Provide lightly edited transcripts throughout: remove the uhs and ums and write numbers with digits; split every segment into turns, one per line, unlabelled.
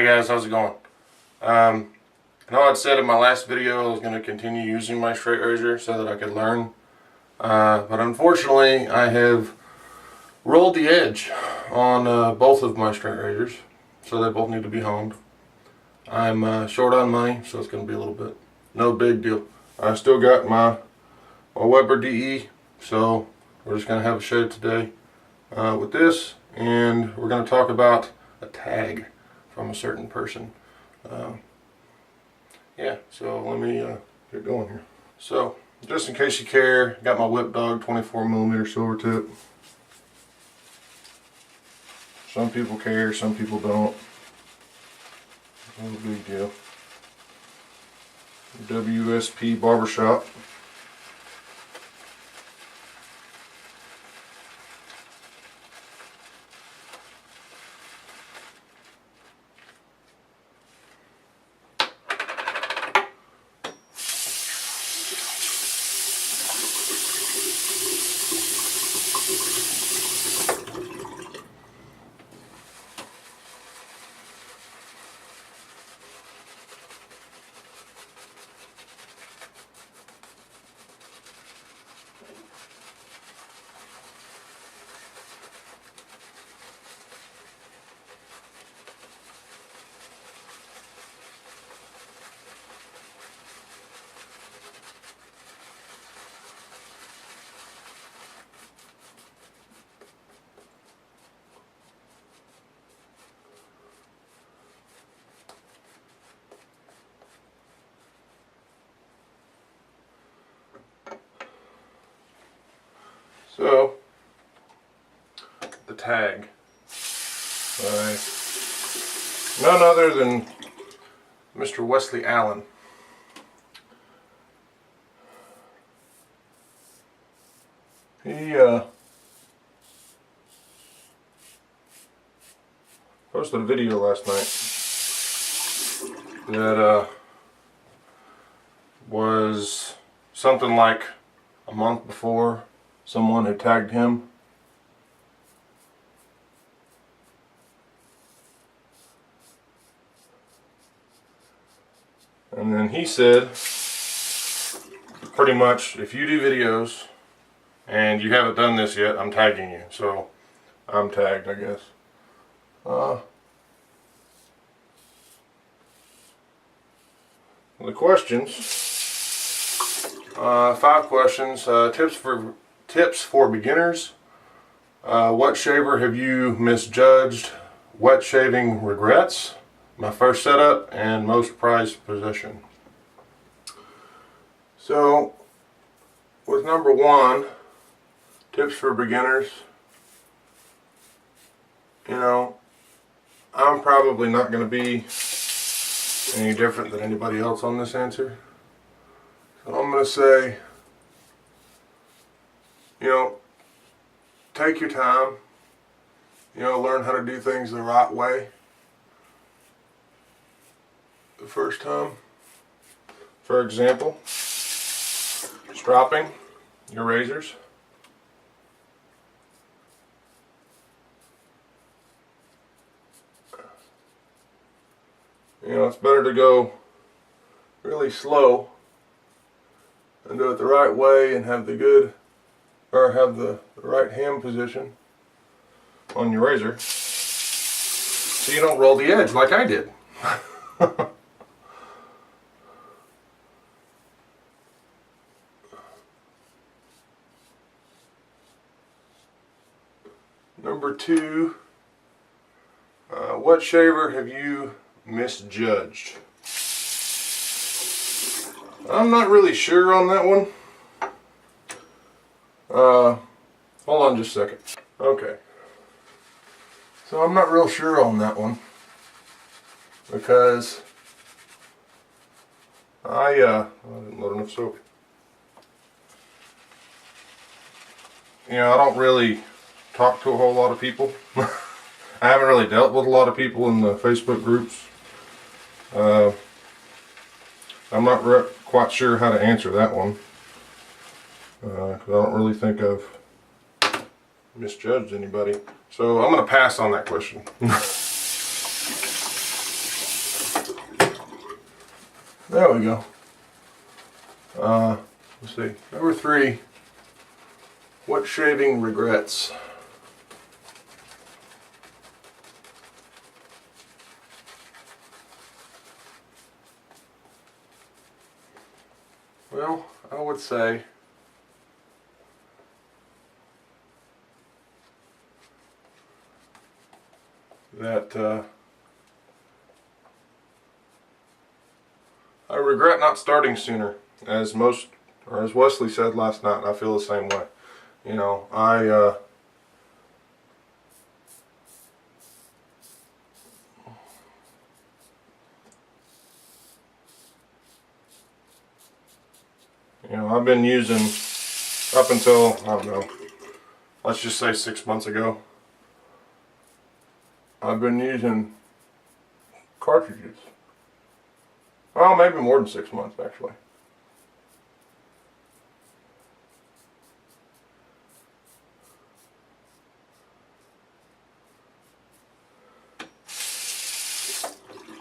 guys, how's it going? I know I'd said in my last video I was going to continue using my straight razor so that I could learn, but unfortunately I have rolled the edge on both of my straight razors, so they both need to be honed. I'm short on money, so it's going to be a little bit, no big deal. I still got my Weber DE, so we're just going to have a shave today with this, and we're going to talk about a tag from a certain person. Yeah, so let me get going here. So, just in case you care, got my Whip Dog 24mm silver tip. Some people care, some people don't. No big deal. WSP Barbershop. So, the tag by none other than Mr. Wesley Allen. He posted a video last night that was something like a month before someone had tagged him. And then he said, pretty much, if you do videos and you haven't done this yet, I'm tagging you. So, I'm tagged, I guess. The questions, 5 questions. Tips for beginners. What shaver have you misjudged? Wet shaving regrets? My first setup and most prized possession. So, with number 1, tips for beginners. You know, I'm probably not going to be any different than anybody else on this answer. So I'm going to say, you know, take your time, you know, learn how to do things the right way the first time. For example, stropping your razors. You know, it's better to go really slow and do it the right way and have the good, or have the right hand position on your razor so you don't roll the edge like I did. Number 2, what shaver have you misjudged? I'm not really sure on that one. Hold on just a second. Okay. So I'm not real sure on that one, because I didn't load enough soap. You know, I don't really talk to a whole lot of people. I haven't really dealt with a lot of people in the Facebook groups. I'm not quite sure how to answer that one, because I don't really think I've misjudged anybody. So I'm going to pass on that question. There we go. Let's see. Number 3. What shaving regrets? Well, I would say that I regret not starting sooner, as Wesley said last night, and I feel the same way. You know, I've been using up until, I don't know, let's just say 6 months ago. I've been using cartridges. Well, maybe more than 6 months actually.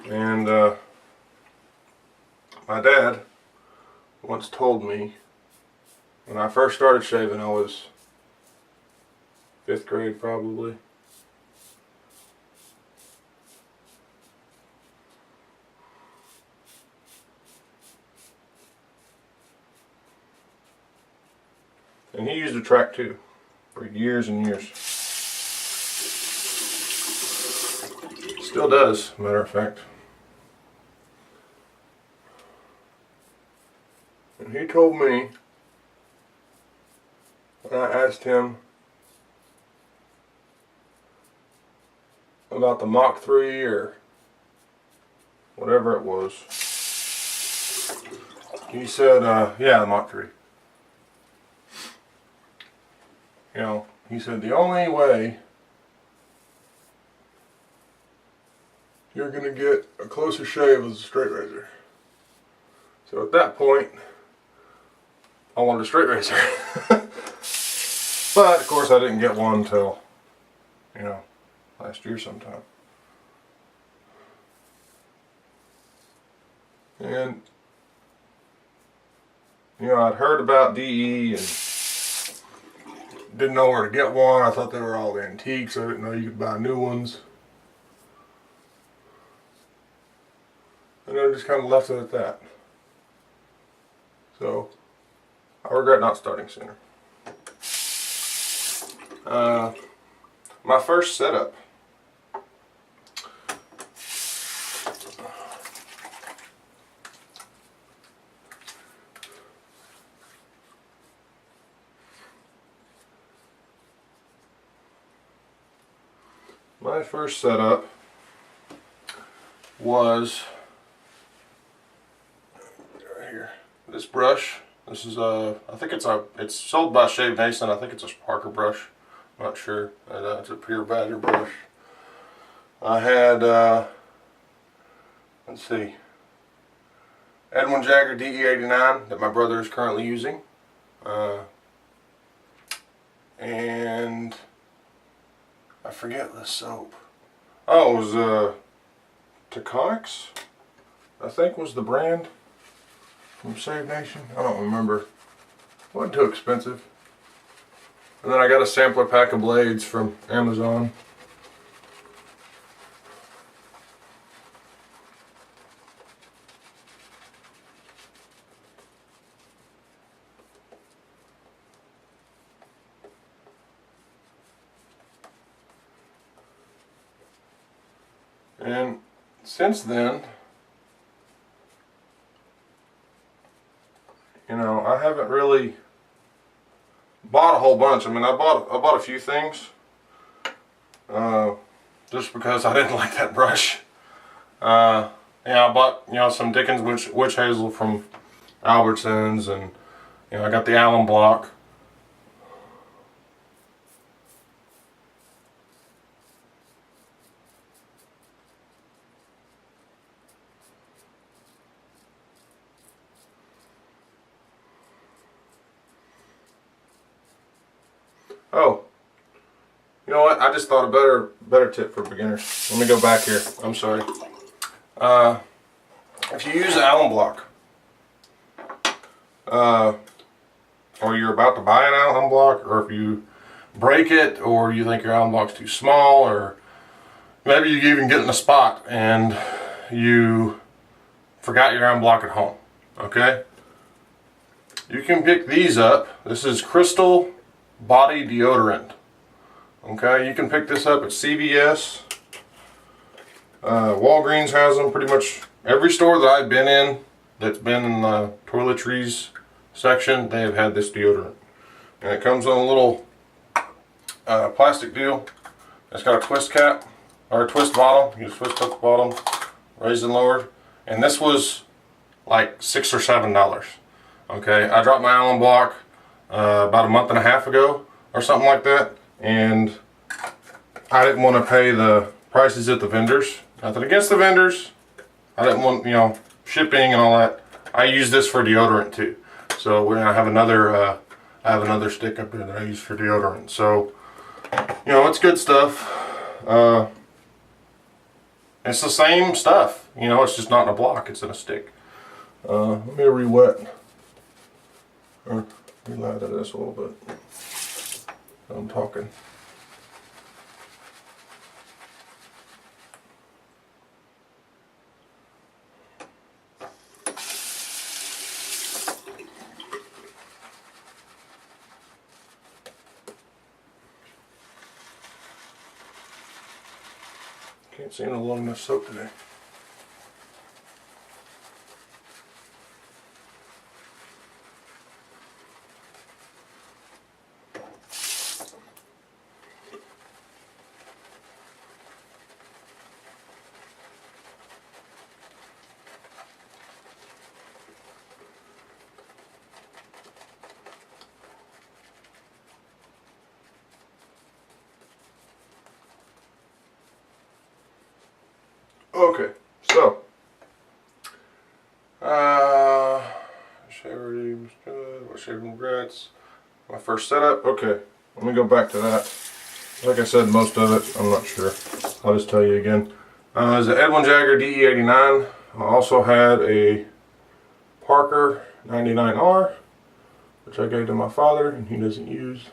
And my dad once told me, when I first started shaving, I was 5th grade probably. And he used a track too for years and years. Still does, matter of fact. And he told me, when I asked him about the Mach 3 or whatever it was, he said, yeah, the Mach 3. You know, he said the only way you're going to get a closer shave is a straight razor. So at that point, I wanted a straight razor. But of course I didn't get one till, last year sometime. And, I'd heard about DE and didn't know where to get one. I thought they were all antiques. I didn't know you could buy new ones. And I just kind of left it at that. So, I regret not starting sooner. My first setup. My first setup was right here. This brush. This is I think it's sold by Shave Nation. I think it's a Parker brush. I'm not sure. It's a pure badger brush. I had let's see, Edwin Jagger DE89 that my brother is currently using, and I forget the soap. Oh, it was Taconics, I think was the brand from Save Nation. I don't remember. Wasn't too expensive. And then I got a sampler pack of blades from Amazon. And since then, I haven't really bought a whole bunch. I mean, I bought a few things, just because I didn't like that brush. I bought some Dickens witch hazel from Albertsons, and I got the Allen block. Oh, you know what? I just thought a better tip for beginners. Let me go back here. I'm sorry. If you use an Allen block, or you're about to buy an Allen block, or if you break it, or you think your Allen block's too small, or maybe you even get in a spot and you forgot your Allen block at home. Okay? You can pick these up. This is Crystal Body Deodorant. Okay, you can pick this up at CVS. Walgreens has them. Pretty much every store that I've been in that's been in the toiletries section, they have had this deodorant. And it comes on a little plastic deal. It's got a twist cap, or a twist bottom. You just twist up the bottom, raised and lowered. And this was like $6 or $7. Okay, I dropped my Allen block about a month and a half ago or something like that, and I didn't want to pay the prices at the vendors. Nothing against the vendors. I didn't want, you know, shipping and all that. I use this for deodorant too. So we're gonna have another I have another stick up there that I use for deodorant. So, you know, it's good stuff. It's the same stuff, you know, it's just not in a block, it's in a stick. Let me re-wet or re-lather this a little bit. I'm talking. Can't seem to load enough soap today. Okay, so shaving regrets. My first setup. Okay, let me go back to that. Like I said, most of it, I'm not sure. I'll just tell you again. It's an Edwin Jagger DE89. I also had a Parker 99R, which I gave to my father, and he doesn't use.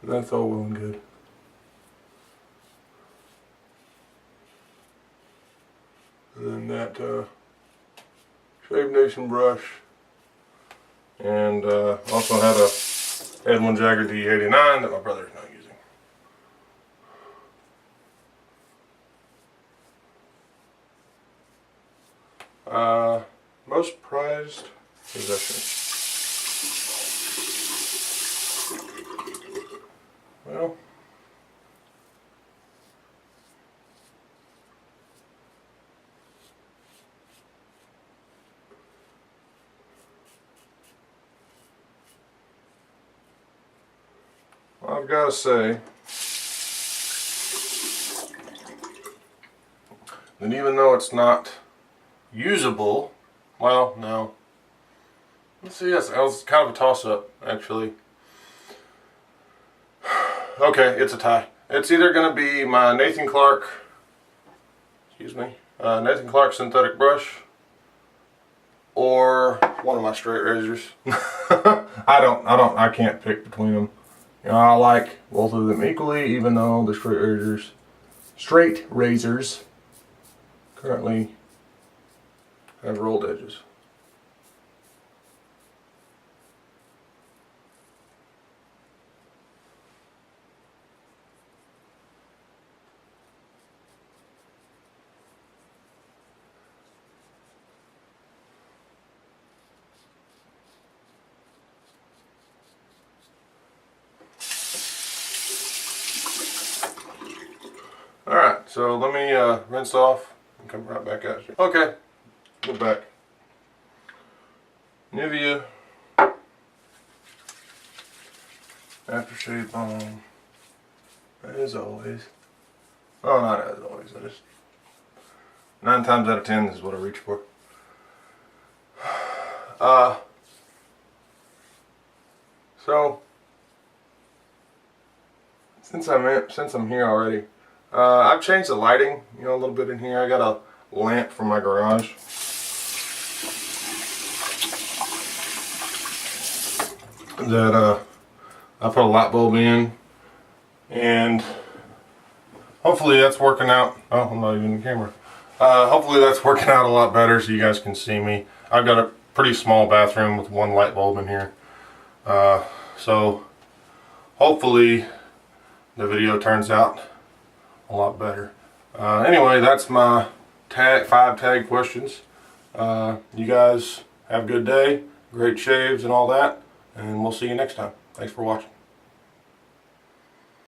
And that's all well and good. And then that Shave Nation brush, and also had a Edwin Jagger D89 that my brother's not using. Most prized possession. Well, I've got to say that even though it's not usable, well, no. Let's see, yes, that was kind of a toss-up, actually. Okay, it's a tie. It's either going to be my Nathan Clark synthetic brush, or one of my straight razors. I can't pick between them. You know, I like both of them equally, even though the straight razors currently have rolled edges. Alright, so let me rinse off and come right back at you. Okay, go back. Nivea aftershave balm, as always. Oh, not as always, I just 9 times out of 10 is what I reach for. So since I'm here already, I've changed the lighting, you know, a little bit in here. I got a lamp from my garage. that I put a light bulb in, and hopefully that's working out. Oh, I'm not even in the camera. Hopefully that's working out a lot better so you guys can see me. I've got a pretty small bathroom with one light bulb in here. So hopefully the video turns out a lot better. Anyway, that's my 5 tag questions. You guys have a good day, great shaves and all that, and we'll see you next time. Thanks for watching.